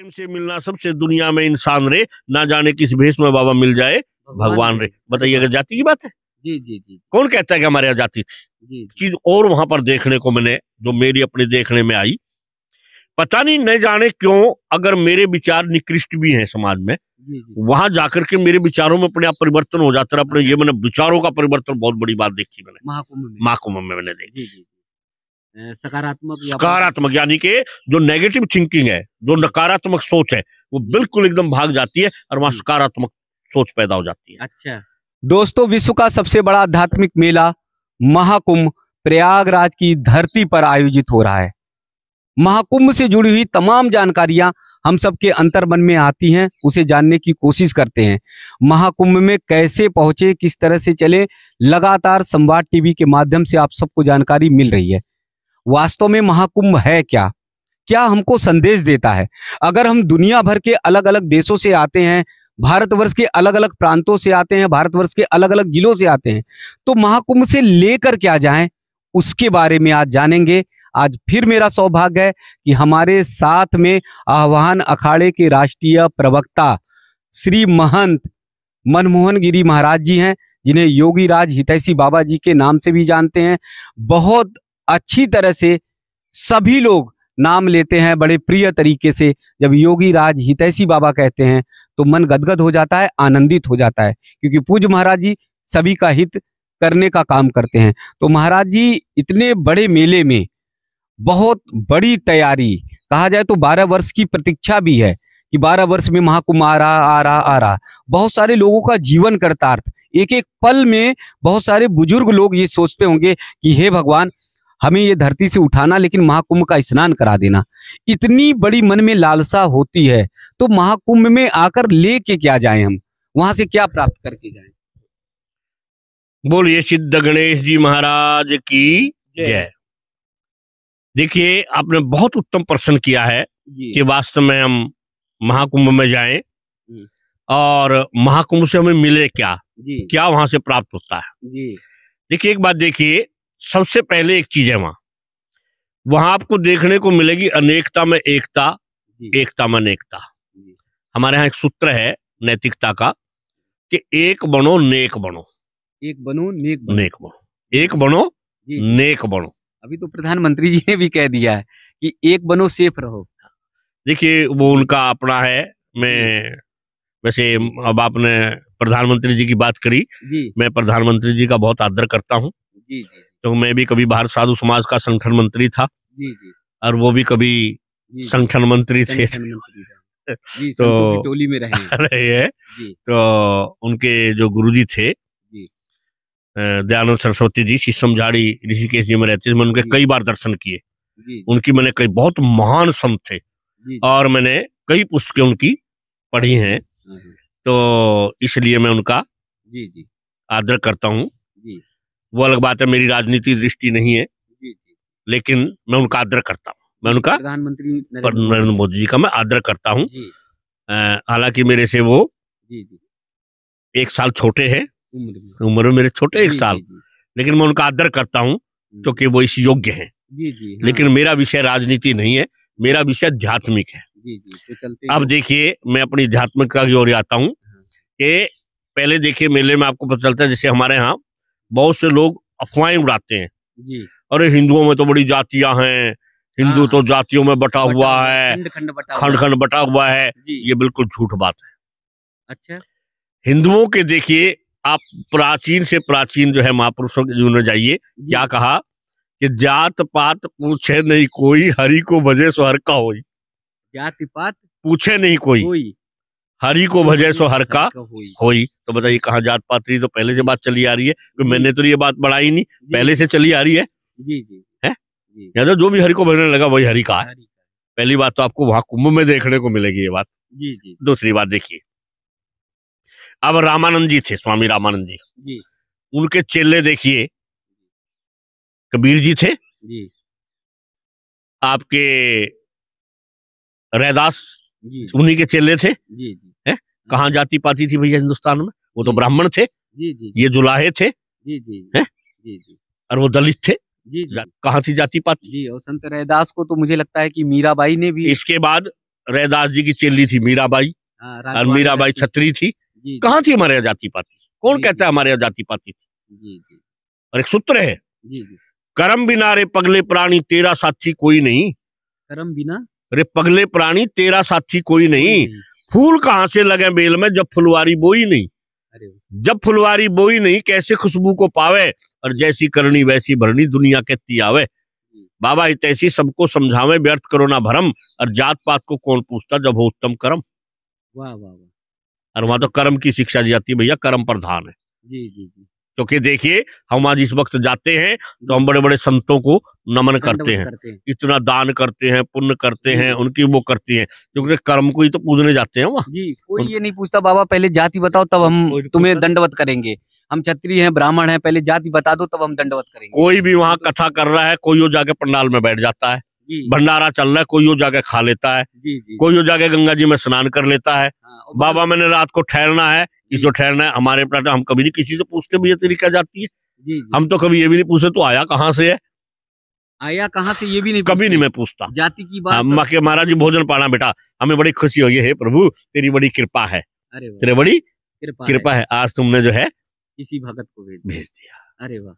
प्रेम से मिलना सबसे दुनिया में इंसान रे, ना जाने किस भेष में बाबा मिल जाए भगवान रे। बताइए, अगर जाति की बात है, जी जी जी, कौन कहता है कि हमारे यहाँ जाति थी? जी चीज और वहां पर देखने को मैंने, जो मेरी अपने देखने में आई, पता नहीं जाने क्यों, अगर मेरे विचार निकृष्ट भी हैं समाज में, जी जी, वहां जाकर के मेरे विचारों में अपने आप परिवर्तन हो जाता है। अपने अच्छा। ये मैंने विचारों का परिवर्तन बहुत बड़ी बात देखी मैंने, महाकुंभ में। महाकुंभ में मैंने देखी। जी जी, सकारात्मक या सकारात्मक, यानी कि जो नेगेटिव थिंकिंग है, जो नकारात्मक सोच है, वो बिल्कुल एकदम भाग जाती है और वहां सकारात्मक सोच पैदा हो जाती है। अच्छा दोस्तों, विश्व का सबसे बड़ा आध्यात्मिक मेला महाकुंभ प्रयागराज की धरती पर आयोजित हो रहा है। महाकुंभ से जुड़ी हुई तमाम जानकारियां हम सबके अंतर्मन में आती हैं, उसे जानने की कोशिश करते हैं। महाकुंभ में कैसे पहुंचे, किस तरह से चले, लगातार संवाद टीवी के माध्यम से आप सबको जानकारी मिल रही है। वास्तव में महाकुंभ है क्या, क्या हमको संदेश देता है? अगर हम दुनिया भर के अलग अलग देशों से आते हैं, भारतवर्ष के अलग अलग प्रांतों से आते हैं, भारतवर्ष के अलग अलग जिलों से आते हैं, तो महाकुंभ से लेकर क्या जाएं, उसके बारे में आज जानेंगे। आज फिर मेरा सौभाग्य है कि हमारे साथ में आह्वान अखाड़े के राष्ट्रीय प्रवक्ता श्री महंत मनमोहन गिरी महाराज जी हैं, जिन्हें योगी राज हितैषी बाबा जी के नाम से भी जानते हैं। बहुत अच्छी तरह से सभी लोग नाम लेते हैं, बड़े प्रिय तरीके से। जब योगी राज हितैषी बाबा कहते हैं तो मन गदगद हो जाता है, आनंदित हो जाता है, क्योंकि पूज्य महाराज जी सभी का हित करने का काम करते हैं। तो महाराज जी, इतने बड़े मेले में बहुत बड़ी तैयारी, कहा जाए तो 12 वर्ष की प्रतीक्षा भी है कि 12 वर्ष में महाकुंभ आ रहा। बहुत सारे लोगों का जीवन कर्तार्थ, एक एक पल में बहुत सारे बुजुर्ग लोग ये सोचते होंगे कि हे भगवान, हमें ये धरती से उठाना, लेकिन महाकुंभ का स्नान करा देना। इतनी बड़ी मन में लालसा होती है, तो महाकुंभ में आकर लेके क्या जाएं, हम वहां से क्या प्राप्त करके जाएं? बोलिए सिद्ध गणेश जी महाराज की जय। देखिए, आपने बहुत उत्तम प्रश्न किया है कि वास्तव में हम महाकुंभ में जाएं और महाकुंभ से हमें मिले क्या, क्या वहां से प्राप्त होता है। देखिए, एक बात देखिए, सबसे पहले एक चीज है, वहां आपको देखने को मिलेगी अनेकता में एकता, एकता में अनेकता। हमारे यहाँ एक सूत्र है नैतिकता का कि एक बनो नेक बनो, एक बनो नेक बनो, नेक बनो, एक बनो नेक बनो। अभी तो प्रधानमंत्री जी ने भी कह दिया है कि एक बनो सेफ रहो। देखिए, वो उनका अपना है। मैं वैसे, अब आपने प्रधानमंत्री जी की बात करी, मैं प्रधानमंत्री जी का बहुत आदर करता हूँ। तो मैं भी कभी भारत साधु समाज का संगठन मंत्री था, और वो भी कभी संगठन मंत्री थे। तो टोली में रहे हैं। तो उनके जो गुरुजी थे दयानंद सरस्वती जी, शीशम झाड़ी ऋषिकेश जी में रहते थे, मैंने उनके कई बार दर्शन किए। उनकी मैंने कई, बहुत महान संत थे, और मैंने कई पुस्तकें उनकी पढ़ी हैं। तो इसलिए मैं उनका आदर करता हूँ। वो अलग बात है, मेरी राजनीति दृष्टि नहीं है, लेकिन मैं उनका आदर करता हूँ। मैं उनका, प्रधानमंत्री नरेंद्र मोदी जी का मैं आदर करता हूँ। हालांकि मेरे से वो 1 साल छोटे हैं, उम्र में मेरे छोटे 1 साल, लेकिन मैं उनका आदर करता हूँ क्योंकि वो इस योग्य हैं। लेकिन मेरा विषय राजनीति नहीं है, मेरा विषय आध्यात्मिक है। तो अब देखिए, मैं अपनी आध्यात्मिकता की ओर आता हूँ कि पहले देखिए, मेले में आपको पता चलता है, जैसे हमारे यहाँ बहुत से लोग अफवाहें उड़ाते हैं, अरे हिंदुओं में तो बड़ी जातियां हैं, हिंदू तो जातियों में बटा हुआ है, खंड खंड बटा हुआ है। ये बिल्कुल झूठ बात है। अच्छा, हिंदुओं के देखिए, आप प्राचीन से प्राचीन जो है महापुरुषों के जीवन में जाइए, क्या कहा कि जात पात पूछे नहीं कोई, हरि को भजे सो हर का होई। जाति पात पूछे नहीं कोई, हरि को भजे सो हर का होई। तो बताइए, कहाँ जात पात रही? तो पहले से बात चली आ रही है, मैंने तो ये बात बढ़ाई नहीं, पहले से चली आ रही है। या तो जो भी हरि को भजने लगा वही हरि का है। पहली बात तो आपको वहां कुंभ में देखने को मिलेगी ये बात। दूसरी बात देखिए, अब रामानंद जी थे, स्वामी रामानंद जी, उनके चेले देखिए, कबीर जी थे, आपके रैदास उन्हीं के चेले थे। कहाँ जाति पाती थी भैया हिंदुस्तान में? वो तो ब्राह्मण थे, ये जुलाहे थे, और वो दलित थे। कहाँ थी जाति पाति? और संत रैदास को तो मुझे लगता है कि मीराबाई ने भी। इसके बाद रैदास जी की चेली थी मीराबाई, और मीराबाई छत्री थी। कहाँ थी हमारे यहाँ जाति पाति? कौन कहता है हमारे यहाँ जाति पाति थी? और एक सूत्र है, करम बिना रे पगले प्राणी तेरा साथी कोई नहीं। करम बिना रे पगले प्राणी तेरा साथी कोई नहीं। फूल कहाँ से लगे बेल में जब फुलवारी बोई नहीं। जब फुलवारी बोई नहीं कैसे खुशबू को पावे, और जैसी करनी वैसी भरनी दुनिया कहती आवे। बाबा तैसी सबको समझावे व्यर्थ करो ना भरम, और जात पात को कौन पूछता जब हो उत्तम कर्म। वाह वाह वाह। और वहां तो कर्म की शिक्षा दी जाती है भैया, कर्म प्रधान है। जी जी जी। क्योंकि देखिए हम आज इस वक्त जाते हैं तो हम बड़े बड़े संतों को नमन करते हैं, इतना दान करते हैं, पुण्य करते हैं, उनकी वो करती हैं, क्योंकि कर्म को ही तो पूजने जाते हैं वहाँ। जी, कोई ये नहीं पूछता बाबा पहले जाति बताओ तब हम तुम्हें दंडवत करेंगे, हम क्षत्रिय हैं ब्राह्मण हैं, पहले जाति बता दो तब हम दंडवत करेंगे। कोई भी वहाँ कथा कर रहा है, कोई वो जाके पंडाल में बैठ जाता है, भंडारा चल रहा है, कोई वो जाके खा लेता है, कोई वो जाके गंगा जी में स्नान कर लेता है। बाबा मैंने रात को ठहरना है, इसको ठहरना है। हमारे प्रांत हम कभी नहीं किसी से पूछते भैया तेरी क्या जाती है। हम तो कभी ये भी नहीं पूछे तू आया कहाँ से है, आया कहाँ से ये भी नहीं, कभी नहीं मैं पूछता। जाति की बात महाराज जी भोजन पाना बेटा, हमें बड़ी खुशी हुई है प्रभु, तेरी बड़ी कृपा है, तेरी बड़ी कृपा है, आज तुमने जो है किसी भगत को भेज दिया। अरे वाह।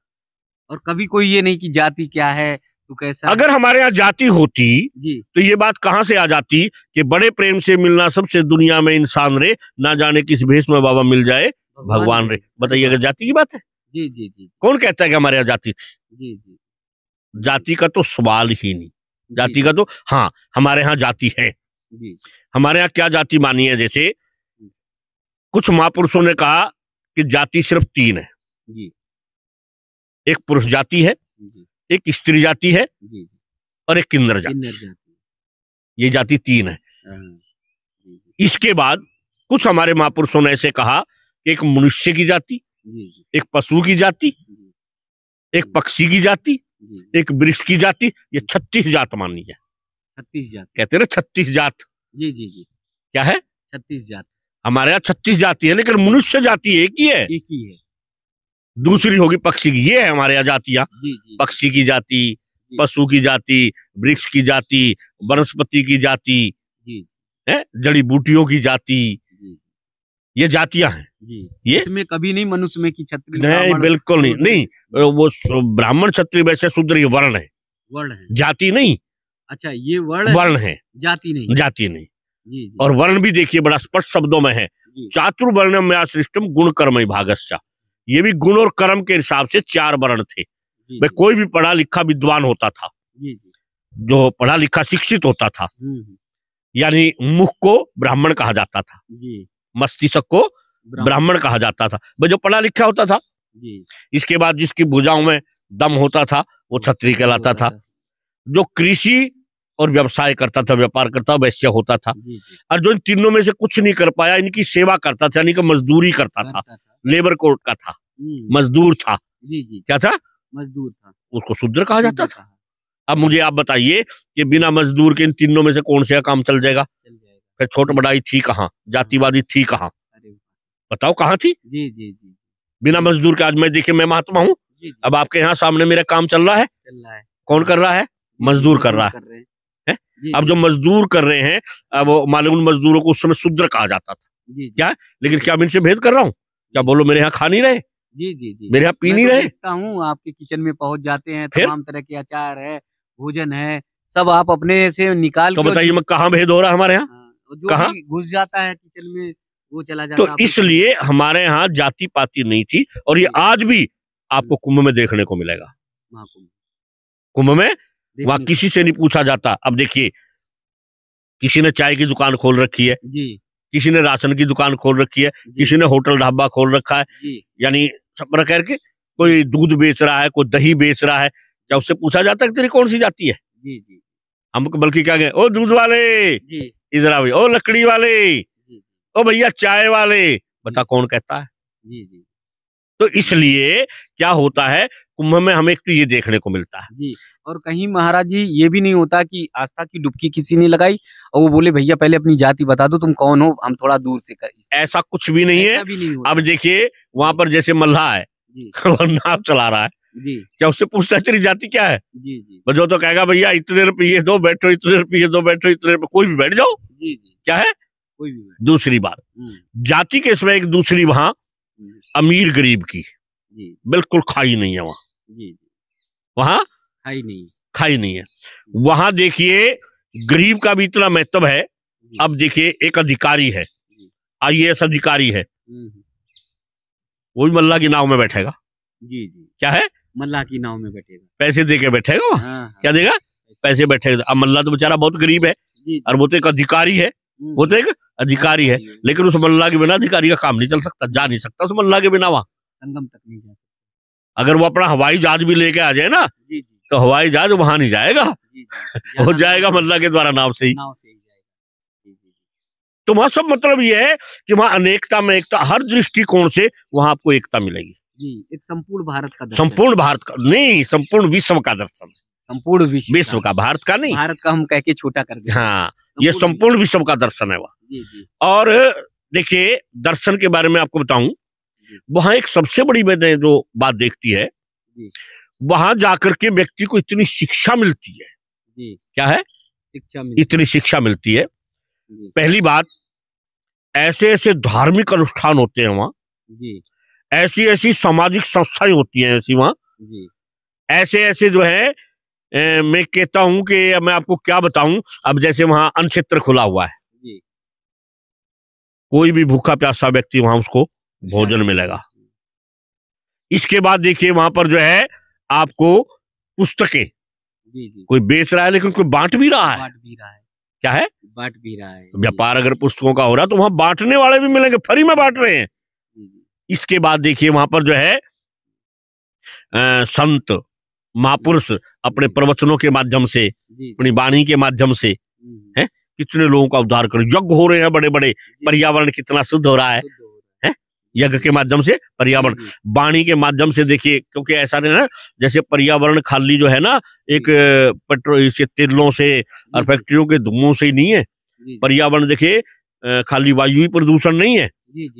और कभी कोई ये नहीं कि जाति क्या है तू कैसा। अगर हमारे यहाँ जाति होती जी तो ये बात कहाँ से आ जाती कि बड़े प्रेम से मिलना सबसे दुनिया में इंसान रे, ना जाने किस भेष में बाबा मिल जाए भगवान रे। बताइए अगर जाति की बात है। जी जी जी। कौन कहता है कि हमारे यहाँ जाति थी? जी जी। जाति का तो सवाल ही नहीं, जाति का तो हाँ हमारे यहाँ जाति है। जी। हमारे यहाँ क्या जाति मानी है, जैसे कुछ महापुरुषों ने कहा कि जाति सिर्फ 3 है। जी। एक पुरुष जाति है, एक स्त्री जाति है, और एक किन्नर जाति। ये जाति 3 है। इसके बाद कुछ हमारे महापुरुषों ने ऐसे कहा कि एक मनुष्य की जाति, एक पशु की जाति, एक पक्षी की जाति, एक वृक्ष की जाति, ये 36 जात मानी है। 36 जात कहते हैं ना 36 जात। जी जी जी। क्या है? 36 जात। हमारे यहाँ 36 जाति है, लेकिन मनुष्य जाति एक ही है। एक ही है। दूसरी होगी पक्षी की। ये है हमारे यहाँ जातियां, पक्षी की जाति, पशु की जाति, वृक्ष की जाति, वनस्पति की जाति, जड़ी बूटियों की जाति, ये जातियां हैं। ये इसमें कभी नहीं मनुष्य में की क्षत्रिय नहीं, बिल्कुल नहीं, नहीं वो ब्राह्मण क्षत्रिय वैसे शूद्र ये वर्ण है, वर्ण है, जाति नहीं। अच्छा ये वर्ण है, जाति नहीं, जाति नहीं। जी। और वर्ण भी देखिए बड़ा स्पष्ट शब्दों में है, चातुर्वर्ण्यम मया सृष्टम गुण कर्म भागश्च। ये भी गुण और कर्म के हिसाब से 4 वर्ण थे। भाई कोई भी पढ़ा लिखा विद्वान होता था, जो पढ़ा लिखा शिक्षित होता था, यानी मुख को ब्राह्मण कहा जाता था, मस्तिष्क को ब्राह्मण कहा जाता था, भाई जो पढ़ा लिखा होता था। इसके बाद जिसकी भुजाओं में दम होता था वो क्षत्रिय कहलाता था। जो कृषि और व्यवसाय करता था, व्यापार करता, वैश्य होता था। और जो इन तीनों में से कुछ नहीं कर पाया, इनकी सेवा करता था, यानी कि मजदूरी करता था, लेबर कोर्ट का था, मजदूर था। क्या था? मजदूर था, उसको शूद्र कहा जाता था। अब मुझे आप बताइए कि बिना मजदूर के इन तीनों में से कौन से काम चल जाएगा? फिर छोट बड़ाई थी कहाँ, जातिवादी थी कहाँ? बताओ कहाँ थी? जी जी जी। बिना मजदूर के आज मैं देखिए मैं महात्मा हूँ, अब आपके यहाँ सामने मेरा काम चल रहा है, कौन कर रहा है? मजदूर कर रहा है। अब जो मजदूर कर रहे हैं, अब मालूम उन मजदूरों को उस समय शूद्र कहा जाता था। क्या? लेकिन क्या मैं इनसे भेद कर रहा हूँ? क्या बोलो मेरे यहाँ खा नहीं रहे? जी जी जी। मेरे यहाँ पी नहीं रहे? देखता हूँ आपके किचन में पहुंच जाते हैं, तमाम तरह के अचार है, भोजन है, सब आप अपने से निकाल। तो बताइए मैं कहाँ भेद हो रहा है हमारे यहाँ? कहाँ घुस जाता है किचन में वो चला जाता। तो इसलिए हमारे यहाँ जाति पाति नहीं थी, और ये आज भी आपको कुंभ में देखने को मिलेगा। कुंभ में वहां किसी से नहीं पूछा जाता। अब देखिए किसी ने चाय की दुकान खोल रखी है, किसी ने राशन की दुकान खोल रखी है, किसी ने होटल ढाबा खोल रखा है, यानी सब प्रकार के, कोई दूध बेच रहा है, कोई दही बेच रहा है, क्या उससे पूछा जाता है तेरी कौन सी जाति है? हम बल्कि क्या गए, ओ दूध वाले इधर आ, ओ लकड़ी वाले, ओ भैया चाय वाले, बता कौन कहता है? तो इसलिए क्या होता है कुंभ में हमें तो ये देखने को मिलता है। जी। और कहीं महाराज जी ये भी नहीं होता कि आस्था की डुबकी किसी ने लगाई और वो बोले भैया पहले अपनी जाति बता दो, तुम कौन हो, हम थोड़ा दूर से कर। ऐसा कुछ भी नहीं है। अब देखिए वहां पर जैसे मल्लाह है वो नाव चला रहा है, जी क्या उससे पूछता है तेरी जाति क्या है? जी जी वो तो कहेगा भैया इतने रुपये दो बैठो, इतने रुपये दो बैठो, इतने रुपये, कोई भी बैठ जाओ। जी जी क्या है? कोई भी बात। दूसरी बात, जाति के इसमें एक दूसरी वहां अमीर गरीब की जी बिल्कुल खाई नहीं है वहां। जी वहां खाई नहीं खाई नहीं है। वहां देखिए गरीब का भी इतना महत्व है। अब देखिए एक अधिकारी है, IAS अधिकारी है, वो भी मल्ला की नाव में बैठेगा। जी जी क्या है? मल्ला की नाव में बैठेगा, पैसे दे के बैठेगा वहां। हाँ, क्या देगा? पैसे बैठेगा। अब मल्ला तो बेचारा बहुत गरीब है जी और वो तो एक अधिकारी है, वो तो एक अधिकारी है, लेकिन उस मल्ला के बिना अधिकारी का काम नहीं चल सकता, जा नहीं सकता उस मल्ला के बिना वहां। संगम तक नहीं जा। अगर वो अपना हवाई जहाज भी लेके आ जाए ना, जी जी तो हवाई जहाज वहां नहीं जाएगा, जी जी वो जाएगा मल्ला के द्वारा नाव से ही। नाव से ही जाएगा। जी जी तो वहां सब मतलब ये है कि वहां अनेकता में एकता, हर दृष्टिकोण से वहां आपको एकता मिलेगी। जी एक संपूर्ण भारत का दर्शन। संपूर्ण भारत का नहीं, संपूर्ण विश्व का दर्शन। संपूर्ण विश्व का, भारत का नहीं। भारत का हम कह के छोटा कर दें। हाँ, ये संपूर्ण विश्व का दर्शन है वह। जी जी और देखिए दर्शन के बारे में आपको बताऊं, वहां एक सबसे बड़ी मैंने जो बात देखती है, वहां जाकर के व्यक्ति को इतनी शिक्षा मिलती है। जी क्या है? शिक्षा इतनी शिक्षा मिलती है। पहली बात, ऐसे ऐसे धार्मिक अनुष्ठान होते हैं वहां, जी ऐसी ऐसी सामाजिक संस्थाएं होती हैं ऐसी वहां, जी ऐसे ऐसे जो है मैं कहता हूं कि मैं आपको क्या बताऊं। अब जैसे वहां अन्न क्षेत्र खुला हुआ है, जी कोई भी भूखा प्यासा व्यक्ति वहां उसको भोजन मिलेगा। इसके बाद देखिए वहां पर जो है आपको पुस्तकें, जी जी कोई बेच रहा है लेकिन कोई बांट भी रहा है। बांट भी रहा है, क्या है? बांट भी रहा है। व्यापार अगर पुस्तकों का हो रहा है तो वहां बांटने वाले भी मिलेंगे, फ्री में बांट रहे हैं। इसके बाद देखिए वहां पर जो है संत महापुरुष अपने प्रवचनों के माध्यम से, अपनी वाणी के माध्यम से है कितने लोगों का उद्धार कर, यज्ञ हो रहे हैं बड़े बड़े, पर्यावरण कितना शुद्ध हो रहा है यज्ञ के माध्यम से, पर्यावरण वाणी के माध्यम से। देखिए क्योंकि ऐसा नहीं ना, जैसे पर्यावरण खाली जो है ना एक पेट्रोल से, तेलों से और फैक्ट्रियों के धुओं से ही नहीं है। पर्यावरण देखिए खाली वायु ही प्रदूषण नहीं है,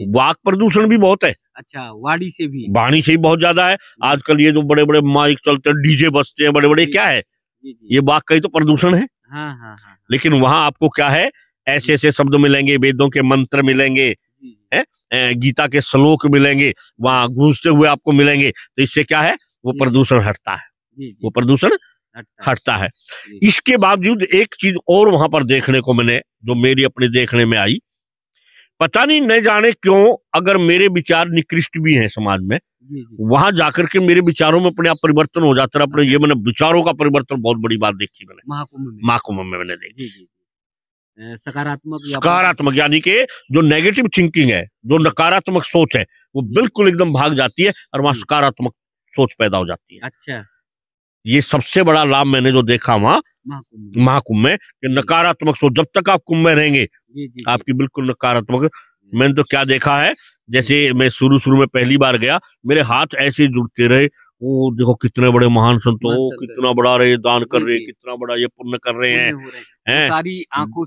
वाक प्रदूषण भी बहुत है। अच्छा, वाणी से भी, वाणी से ही बहुत ज्यादा है। आजकल ये जो बड़े बड़े माइक चलते हैं, डीजे बजते हैं बड़े बड़े, क्या है? ये वाक का ही तो प्रदूषण है। हाँ, हाँ, हाँ। लेकिन वहां आपको क्या है, ऐसे ऐसे शब्द मिलेंगे, वेदों के मंत्र मिलेंगे, गीता के श्लोक मिलेंगे, वहां गूंजते हुए आपको मिलेंगे। तो इससे क्या है, वो प्रदूषण हटता है, वो प्रदूषण हटता है। इसके बावजूद एक चीज और वहां पर देखने को मैंने, जो मेरी अपने देखने में आई, पता नहीं न जाने क्यों, अगर मेरे विचार निकृष्ट भी हैं समाज में, वहां जाकर के मेरे विचारों में अपने आप परिवर्तन हो जाता है। अपने ये मैंने विचारों का परिवर्तन बहुत बड़ी बात देखी मैंने महाकुंभ में मैंने देखी। सकारात्मक यानी कि जो नेगेटिव थिंकिंग है, जो नकारात्मक सोच है, वो बिल्कुल एकदम भाग जाती है और वहां सकारात्मक सोच पैदा हो जाती है। अच्छा, ये सबसे बड़ा लाभ मैंने जो देखा वहां महाकुंभ में, कि नकारात्मक सोच, जब तक आप कुंभ में रहेंगे आपकी बिल्कुल नकारात्मक। मैंने तो क्या देखा है, जैसे मैं शुरू में पहली बार गया, मेरे हाथ ऐसे जुड़ते रहे, वो देखो कितने बड़े महान संत हो, कितना बड़ा ये दान कर रहे हैं, कितना बड़ा ये पुण्य कर रहे हैं, सारी आंखों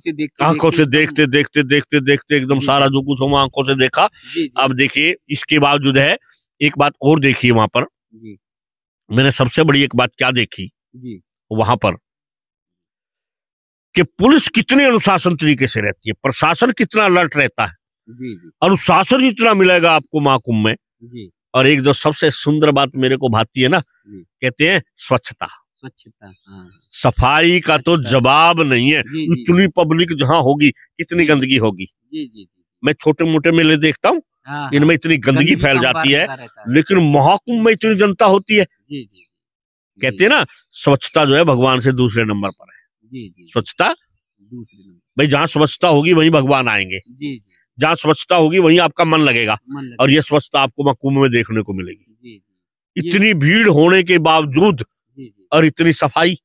से देखते एकदम सारा जो कुछ हम आंखों से देखा। अब देखिए इसके बावजूद है, एक बात और देखी वहां पर, मैंने सबसे बड़ी एक बात क्या देखी वहां पर, कि पुलिस कितनी अनुशासन तरीके से रहती है, प्रशासन कितना अलर्ट रहता है, अनुशासन इतना मिलेगा आपको महाकुंभ में। और एक जो सबसे सुंदर बात मेरे को भाती है ना, कहते हैं स्वच्छता, हाँ। सफाई का तो जवाब नहीं है। इतनी पब्लिक जहां होगी कितनी गंदगी होगी। मैं छोटे मोटे मेले देखता हूँ, इनमें इतनी गंदगी फैल जाती है, लेकिन महाकुंभ में इतनी जनता होती है। कहते हैं ना, स्वच्छता जो है भगवान से दूसरे नंबर पर है। स्वच्छता दूसरे नंबर, भाई जहाँ स्वच्छता होगी वहीं भगवान आएंगे, जहाँ स्वच्छता होगी वहीं आपका मन लगेगा। और ये स्वच्छता आपको महाकुंभ में देखने को मिलेगी। इतनी भीड़ होने के बावजूद और इतनी सफाई।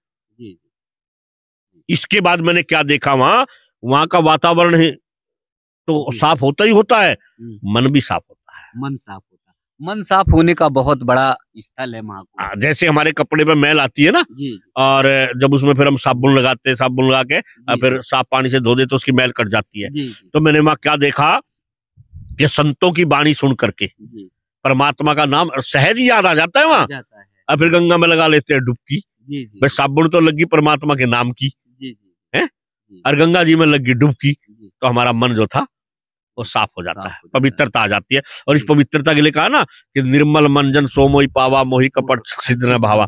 इसके बाद मैंने क्या देखा, वहां का वातावरण है तो साफ होता ही होता है, मन भी साफ होता है। मन साफ होने का बहुत बड़ा स्थल है महाकुंभ। जैसे हमारे कपड़े पे मैल आती है ना, और जब उसमें फिर हम साबुन लगाते हैं, साबुन लगा के और फिर साफ पानी से धो दे तो उसकी मैल कट जाती है। तो मैंने वहां क्या देखा कि संतों की वाणी सुन करके परमात्मा का नाम सहज ही याद आ जाता है। वहां और फिर गंगा में लगा लेते हैं डुबकी। जी जी बस साबुन तो लगी परमात्मा के नाम की जी जी है, जी और गंगा जी में लगी डुबकी, जी, तो हमारा मन जो था वो साफ हो जाता साफ है, हो जाता है। पवित्रता आ जाती है। और इस जी। पवित्रता के लिए कहा ना कि निर्मल मंजन सो मोहि पावा, मोहि कपट सिद्ध न भावा।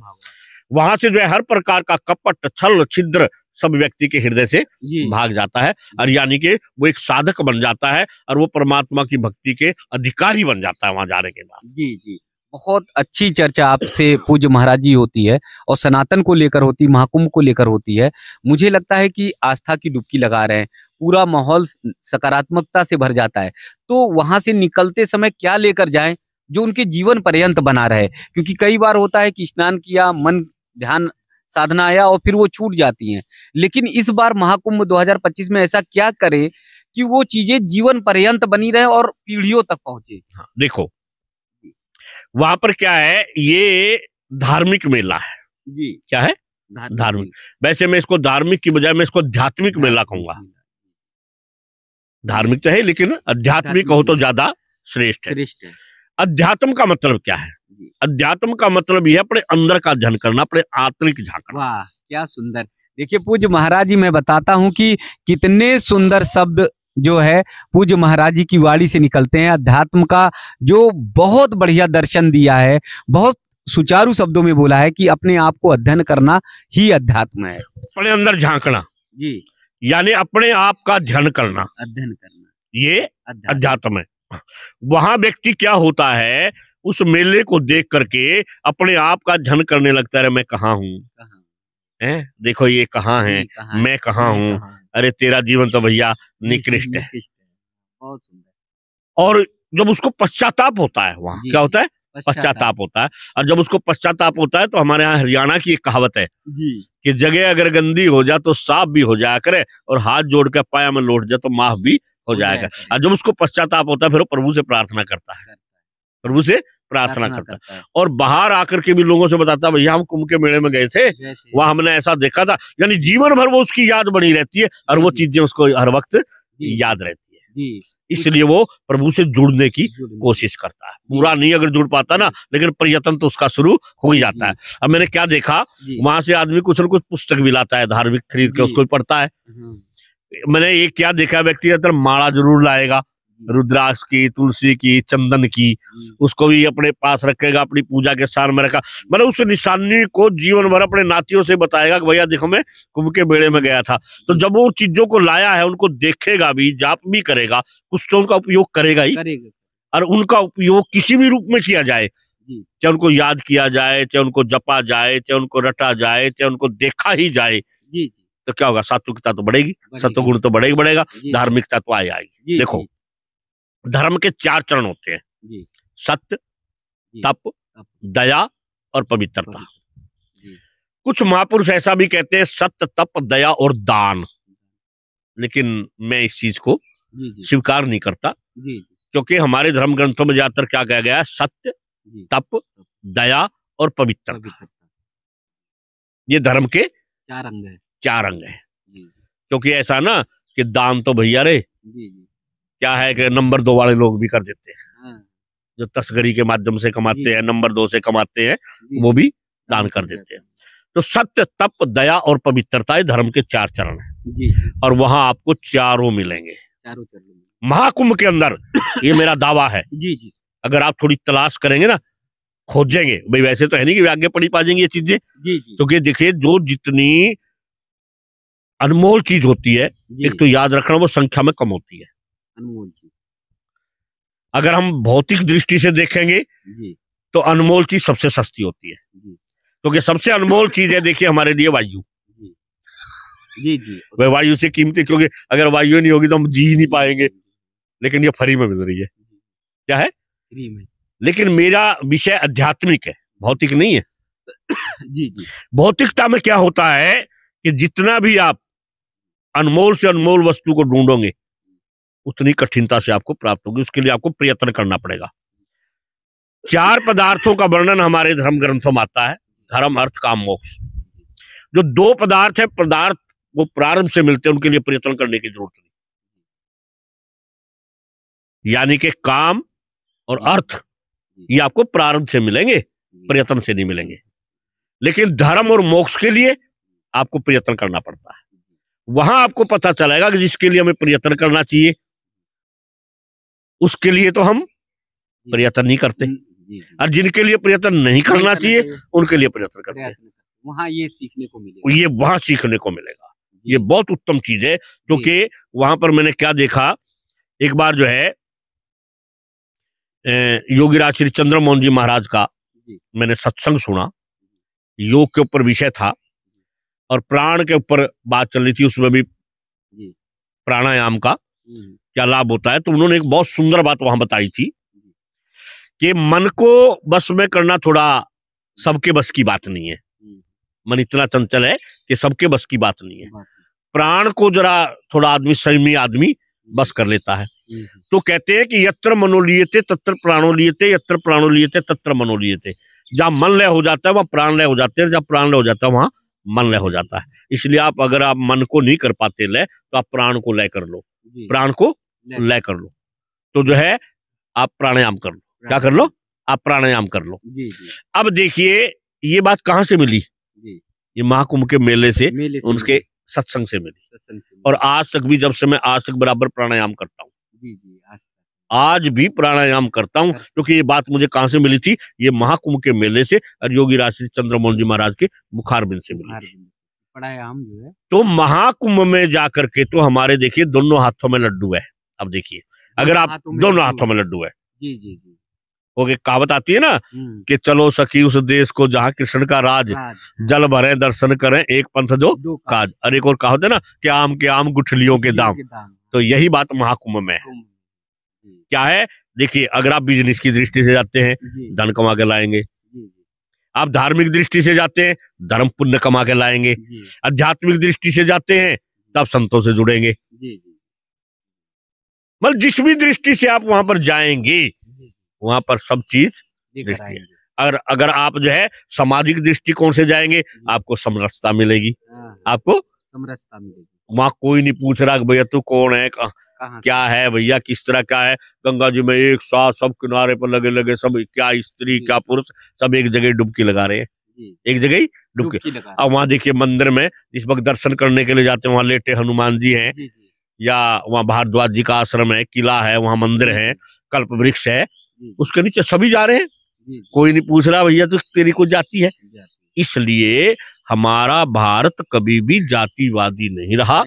वहां से जो है हर प्रकार का कपट, छल, छिद्र सब व्यक्ति के हृदय से जी भाग जाता है, और यानी कि वो एक साधक बन जाता है और वो परमात्मा की भक्ति के अधिकारी बन जाता है वहां जाने के बाद। जी जी, बहुत अच्छी चर्चा आपसे पूज्य महाराज जी होती है, और सनातन को लेकर होती, महाकुंभ को लेकर होती है। मुझे लगता है कि आस्था की डुबकी लगा रहे हैं, पूरा माहौल सकारात्मकता से भर जाता है। तो वहां से निकलते समय क्या लेकर जाएं जो उनके जीवन पर्यंत बना रहे? क्योंकि कई बार होता है कि स्नान किया, मन ध्यान साधना आया और फिर वो छूट जाती हैं, लेकिन इस बार महाकुंभ 2025 में ऐसा क्या करे कि वो चीजें जीवन पर्यंत बनी रहे और पीढ़ियों तक पहुंचे? हाँ, देखो वहां पर क्या है, ये धार्मिक मेला है। जी, क्या है? धार्मिक। वैसे मैं इसको धार्मिक की बजाय मैं इसको आध्यात्मिक मेला कहूंगा। धार्मिक तो है लेकिन आध्यात्मिक कहो तो ज्यादा श्रेष्ठ है। श्रेष्ठ है। अध्यात्म का मतलब क्या है? अध्यात्म का मतलब यह अपने अंदर का अध्ययन करना, अपने आंतरिक झांकना। वाह, क्या सुंदर। देखिए पूज्य महाराज जी, मैं बताता हूँ कि कितने सुंदर शब्द जो है पूज्य महाराज जी की वाणी से निकलते हैं। अध्यात्म का जो बहुत बढ़िया दर्शन दिया है, बहुत सुचारू शब्दों में बोला है कि अपने आप को अध्ययन करना ही अध्यात्म है। अपने अंदर झांकना जी, यानी अपने आप का ध्यान करना, अध्ययन करना, ये अध्यात्म है। वहां व्यक्ति क्या होता है, उस मेले को देख करके अपने आप का ध्यान करने लगता है, मैं कहाँ हूँ, देखो ये कहाँ है, मैं कहाँ हूँ, अरे तेरा जीवन तो भैया निकृष्ट है। बहुत सुंदर। और जब उसको पश्चाताप होता है, वहां क्या होता है? पश्चाताप होता है। और जब उसको पश्चाताप होता है तो हमारे यहाँ हरियाणा की एक कहावत है जी, कि जगह अगर गंदी हो जाए तो साफ भी हो जाया करे, और हाथ जोड़ के पाया में लौट जाए तो माफ भी हो जाएगा। और जब उसको पश्चाताप होता है फिर वो प्रभु से प्रार्थना करता है, प्रभु से प्रार्थना करता है, और बाहर आकर के भी लोगों से बताता है, भैया हम कुंभ के मेले में गए थे, वहां हमने ऐसा देखा था। यानी जीवन भर वो उसकी याद बनी रहती है और वो चीजें उसको हर वक्त याद रहती है। इसलिए वो प्रभु से जुड़ने की कोशिश करता है। पूरा नहीं अगर जुड़ पाता ना, लेकिन प्रयत्न तो उसका शुरू हो ही जाता है। अब मैंने क्या देखा, वहां से आदमी कुछ न कुछ पुस्तक भी लाता है धार्मिक, खरीद के उसको पढ़ता है। मैंने ये क्या देखा, व्यक्तिगत माला जरूर लाएगा, रुद्राक्ष की, तुलसी की, चंदन की, उसको भी अपने पास रखेगा, अपनी पूजा के स्थान में रखा। मतलब उस निशानी को जीवन भर अपने नातियों से बताएगा कि भैया देखो मैं कुंभ के मेले में गया था। तो जब वो चीजों को लाया है उनको देखेगा भी, जाप भी करेगा, कुछ तो उनका उपयोग करेगा ही, और उनका उपयोग किसी भी रूप में किया जाए, चाहे उनको याद किया जाए, चाहे उनको जपा जाए, चाहे उनको रटा जाए, चाहे उनको देखा ही जाए, तो क्या होगा, सात्विकता तो बढ़ेगी, सत्वगुण तो बढ़ेगा, धार्मिकता तो आएगी। देखो धर्म के 4 चरण होते हैं, सत्य, तप, दया और पवित्रता। कुछ महापुरुष ऐसा भी कहते हैं सत्य, तप, दया और दान, लेकिन मैं इस चीज को स्वीकार नहीं करता, क्योंकि हमारे धर्म ग्रंथों में ज्यादातर क्या कहा गया है, सत्य, तप, दया और पवित्रता। ये धर्म के 4 अंग है। 4 अंग है। क्योंकि ऐसा ना कि दान तो भैया रे क्या है कि नंबर 2 वाले लोग भी कर देते हैं, जो तस्करी के माध्यम से कमाते हैं, नंबर 2 से कमाते हैं, वो भी दान कर देते हैं। तो सत्य, तप, दया और पवित्रता ये धर्म के 4 चरण हैं, और वहां आपको चारों मिलेंगे, चारों चरण महाकुंभ के अंदर। ये मेरा दावा है। अगर आप थोड़ी तलाश करेंगे ना, खोजेंगे, भाई वैसे तो है नहीं कि आगे पढ़ी पा जाएंगे ये चीजें, क्योंकि देखिए जो जितनी अनमोल चीज होती है, एक तो याद रखना वो संख्या में कम होती है। अनमोल चीज अगर हम भौतिक दृष्टि से देखेंगे तो अनमोल चीज सबसे सस्ती होती है, क्योंकि सबसे अनमोल चीज है देखिए हमारे लिए वायु। वह वायु से कीमती, क्योंकि अगर वायु नहीं होगी तो हम जी ही नहीं पाएंगे, लेकिन ये फ्री में मिल रही है। क्या है? फ्री में। लेकिन मेरा विषय आध्यात्मिक है, भौतिक नहीं है। भौतिकता में क्या होता है कि जितना भी आप अनमोल से अनमोल वस्तु को ढूंढोगे उतनी कठिनता से आपको प्राप्त होगी, उसके लिए आपको प्रयत्न करना पड़ेगा। 4 पदार्थों का वर्णन हमारे धर्म ग्रंथों में आता है, धर्म, अर्थ, काम, मोक्ष। जो 2 पदार्थ है, पदार्थ वो प्रारंभ से मिलते हैं, उनके लिए प्रयत्न करने की जरूरत नहीं। यानी कि काम और अर्थ ये आपको प्रारंभ से मिलेंगे, प्रयत्न से नहीं मिलेंगे। लेकिन धर्म और मोक्ष के लिए आपको प्रयत्न करना पड़ता है। वहां आपको पता चलेगा कि जिसके लिए हमें प्रयत्न करना चाहिए उसके लिए तो हम प्रयत्न नहीं करते, और जिनके लिए प्रयत्न नहीं करना चाहिए उनके लिए प्रयत्न करते हैं। वहां ये सीखने को मिलेगा, ये वहां सीखने को मिलेगा। ये बहुत उत्तम चीज है, क्योंकि वहां पर मैंने क्या देखा, एक बार जो है योगीराज श्री चंद्रमोहन जी महाराज का मैंने सत्संग सुना। योग के ऊपर विषय था और प्राण के ऊपर बात चल रही थी, उसमें भी प्राणायाम का क्या लाभ होता है। तो उन्होंने एक बहुत सुंदर बात वहां बताई थी कि मन को बस में करना थोड़ा सबके बस की बात नहीं है। मन इतना चंचल है कि सबके बस की बात नहीं है। प्राण को जरा थोड़ा आदमी संयमी आदमी बस कर लेता है। तो कहते हैं कि यत्र मनोलियते तत्र प्राणो लियते, यत्र प्राणो लियते तत्र मनो लियते। जहां मन लय हो जाता है वहां प्राण लय हो जाते हैं, जहां प्राण लय हो जाता है वहां मन लय हो जाता है। इसलिए आप अगर आप मन को नहीं कर पाते लय, तो आप प्राण को लय कर लो, प्राण को लय कर लो। तो जो है आप प्राणायाम कर लो। क्या कर लो? आप प्राणायाम कर लो। अब देखिए ये बात कहां से मिली? ये महाकुंभ के मेले से उनके सत्संग से मिली। और आज तक भी जब से मैं आज तक बराबर प्राणायाम करता हूँ, आज भी प्राणायाम करता हूँ, क्योंकि ये बात मुझे कहां से मिली थी? ये महाकुंभ के मेले से और योगीराज श्री चंद्रमोहन जी महाराज के मुखारबिंद से मिली थी। प्राणायाम जो है तो महाकुंभ में जाकर के तो हमारे देखिए दोनों हाथों में लड्डू है। अब देखिए अगर आप दोनों हाथों में लड्डू है, वो एक कहावत आती है ना कि चलो सखी उस देश को जहाँ कृष्ण का राज, जल भरे दर्शन करें एक पंथ दो काज। और एक और कहावत है ना कि आम के आम गुठलियों के दाम। तो यही बात महाकुंभ में है। क्या है? देखिए अगर आप बिजनेस की दृष्टि से जाते हैं धन कमा के लाएंगे, आप धार्मिक दृष्टि से जाते हैं धर्म पुण्य कमा के लाएंगे, आध्यात्मिक दृष्टि से जाते हैं तब संतों से जुड़ेंगे। मतलब जिस भी दृष्टि से आप वहां पर जाएंगे वहां पर सब चीज दृष्टि है। अगर आप जो है सामाजिक दृष्टिकोण से जाएंगे आपको समरसता मिलेगी, आपको समरसता मिलेगी। वहां कोई नहीं पूछ रहा भैया तू कौन है, क्या है भैया, किस तरह का है। गंगा जी में एक साथ सब किनारे पर लगे लगे सब, क्या स्त्री क्या पुरुष, सब एक जगह डुबकी लगा रहे हैं, एक जगह डुबकी। अब वहां देखिए मंदिर में जिस वक्त दर्शन करने के लिए जाते हैं वहां लेटे हनुमान जी हैं, या वहां भारद्वाज जी का आश्रम है, किला है, वहां मंदिर है, कल्प वृक्ष है, उसके नीचे सभी जा रहे हैं। कोई नहीं पूछ रहा भैया तो तेरी को जाती है। इसलिए हमारा भारत कभी भी जातिवादी नहीं रहा।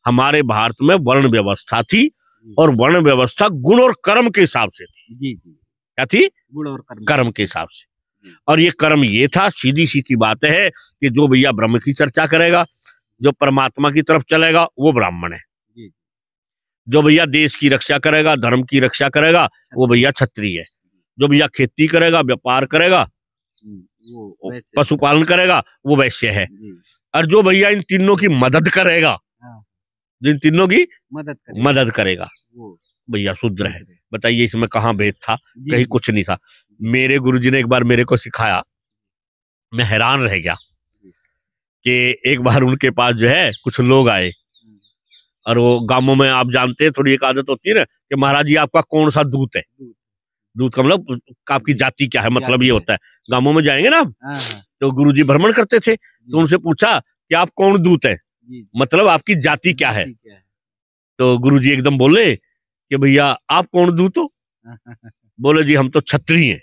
हमारे भारत में वर्ण व्यवस्था थी और वर्ण व्यवस्था गुण और कर्म के हिसाब से थी। क्या थी? गुण और कर्म के हिसाब से। और ये कर्म ये था, सीधी सीधी बात है कि जो भैया ब्रह्म की चर्चा करेगा, जो परमात्मा की तरफ चलेगा वो ब्राह्मण है। जो भैया देश की रक्षा करेगा, धर्म की रक्षा करेगा, वो भैया क्षत्रिय है। जो भैया खेती करेगा, व्यापार करेगा, पशुपालन करेगा, वो वैश्य है। और जो भैया इन तीनों की मदद करेगा, जिन तीनों की मदद करेगा, भैया शूद्र है। बताइए इसमें कहाँ भेद था? कहीं कुछ नहीं था। मेरे गुरुजी ने एक बार मेरे को सिखाया, मैं हैरान रह गया कि एक बार उनके पास जो है कुछ लोग आए और वो गांवों में आप जानते हैं थोड़ी एक आदत होती है ना कि महाराज जी आपका कौन सा दूत है। दूत का मतलब आपकी जाति क्या है, मतलब ये होता है। गांवों में जाएंगे ना तो गुरुजी भ्रमण करते थे, तो उनसे पूछा कि आप कौन दूत है, मतलब आपकी जाति क्या है। तो गुरुजी एकदम बोले कि भैया आप कौन दूत हो? बोले जी हम तो क्षत्रिय हैं।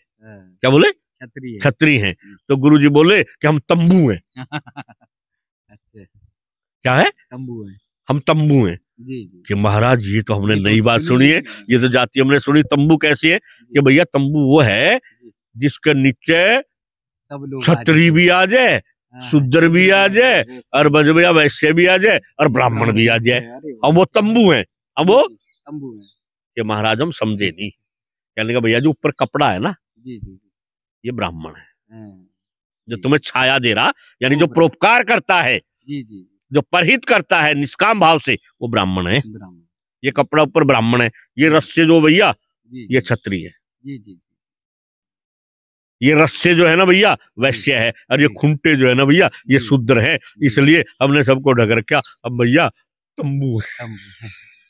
क्या बोले? क्षत्रिय हैं। तो गुरुजी बोले कि हम तंबू हैं। क्या है? तंबू है। हम तंबू हैं। कि महाराज ये तो हमने नई बात सुनी है, ये तो जाति हमने सुनी। तंबू कैसे है? कि भैया तंबू वो है जिसके नीचे क्षत्रिय भी आ जाए, शूद्र भी आ जाए, और भैया वैश्य भी आ जाए, और ब्राह्मण भी आ जाए, अब वो तंबू है। अब वो तंबू है कि महाराज हम समझे नहीं। कहने का भैया जो ऊपर कपड़ा है ना, ये ब्राह्मण है। जो तुम्हें छाया दे रहा, यानी जो परोपकार करता है, जो परहित करता है निष्काम भाव से, वो ब्राह्मण है। ये कपड़ा ऊपर ब्राह्मण है, ये रस्से जो भैया ये क्षत्रिय है, ये रस्से जो है ना भैया वैश्य है, और ये खूंटे जो है ना भैया ये शूद्र है। इसलिए हमने सबको ढक रखा। अब भैया तंबू है।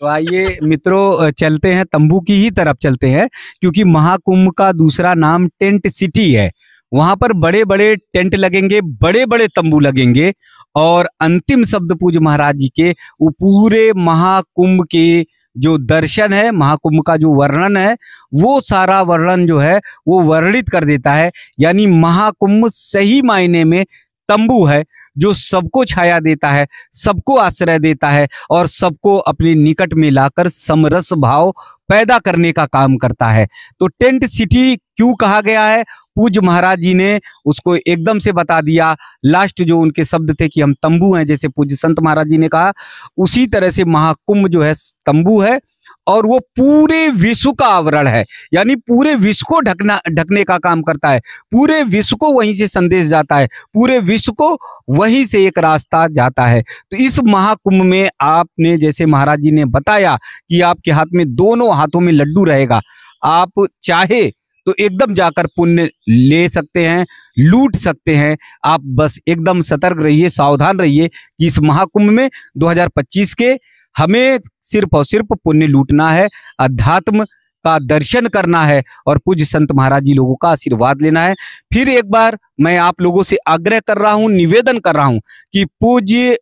तो आइए मित्रों चलते हैं, तंबू की ही तरफ चलते हैं, क्योंकि महाकुंभ का दूसरा नाम टेंट सिटी है। वहां पर बड़े बड़े टेंट लगेंगे, बड़े बड़े तंबू लगेंगे और अंतिम शब्द पूज्य महाराज जी के वो पूरे महाकुंभ के जो दर्शन है, महाकुंभ का जो वर्णन है, वो सारा वर्णन जो है वो वर्णित कर देता है। यानी महाकुंभ सही मायने में तंबू है जो सबको छाया देता है, सबको आश्रय देता है और सबको अपने निकट में लाकर समरस भाव पैदा करने का काम करता है। तो टेंट सिटी क्यों कहा गया है, पूज्य महाराज जी ने उसको एकदम से बता दिया। लास्ट जो उनके शब्द थे कि हम तंबू हैं, जैसे पूज्य संत महाराज जी ने कहा, उसी तरह से महाकुंभ जो है तंबू है और वो पूरे विश्व का आवरण है। यानी पूरे विश्व को ढकने का काम करता है, पूरे विश्व को वहीं से संदेश जाता है, पूरे विश्व को वहीं से एक रास्ता जाता है। तो इस महाकुंभ में आपने जैसे महाराज जी ने बताया कि आपके हाथ में दोनों हाथों में लड्डू रहेगा, आप चाहे तो एकदम जाकर पुण्य ले सकते हैं, लूट सकते हैं। आप बस एकदम सतर्क रहिए, सावधान रहिए कि इस महाकुंभ में 2025 के हमें सिर्फ और सिर्फ पुण्य लूटना है, अध्यात्म का दर्शन करना है और पूज्य संत महाराज जी लोगों का आशीर्वाद लेना है। फिर एक बार मैं आप लोगों से आग्रह कर रहा हूं, निवेदन कर रहा हूं कि पूज्य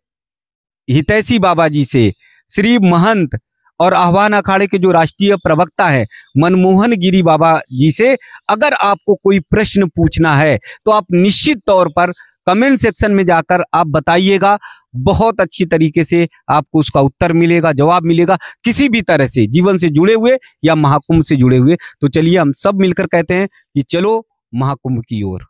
हितैषी बाबा जी से, श्री महंत और आह्वान अखाड़े के जो राष्ट्रीय प्रवक्ता हैं मनमोहन गिरी बाबा जी से अगर आपको कोई प्रश्न पूछना है तो आप निश्चित तौर पर कमेंट सेक्शन में जाकर आप बताइएगा। बहुत अच्छी तरीके से आपको उसका उत्तर मिलेगा, जवाब मिलेगा, किसी भी तरह से जीवन से जुड़े हुए या महाकुंभ से जुड़े हुए। तो चलिए हम सब मिलकर कहते हैं कि चलो महाकुंभ की ओर।